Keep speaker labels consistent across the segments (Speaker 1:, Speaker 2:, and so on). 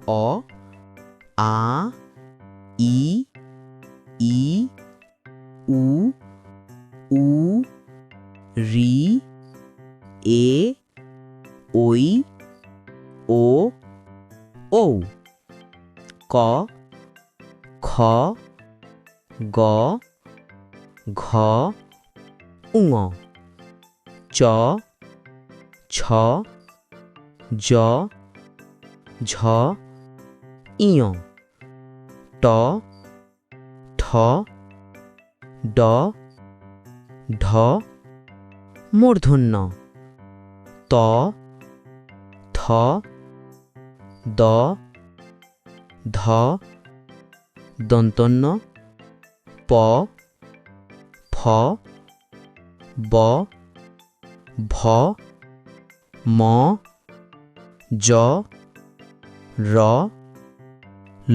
Speaker 1: অ আ ই ই উ উ রি এ ওই ও ঔ ক খ গ ঘ ঙ চ ছ জ ঝ ইয় ট ঠ ড ঢ মূর্ধন্য ত থ দ ধ দন্তন্য প ফ ব ভ ম জ র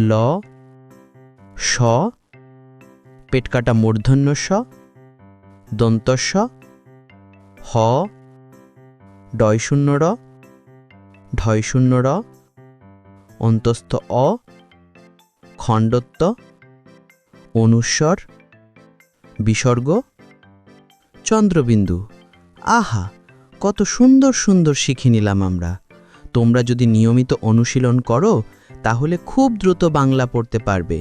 Speaker 1: ল স পেট কাটা মূর্ধন্য স দন্তস্ব হ ডয় শূন্য র ঢয় শূন্য র অন্তস্থ অ খণ্ডত্ব অনুস্বর বিসর্গ চন্দ্রবিন্দু। আহা, কত সুন্দর সুন্দর শিখে নিলাম আমরা। তোমরা যদি নিয়মিত অনুশীলন করো তাহলে খুব দ্রুত বাংলা পড়তে পারবে।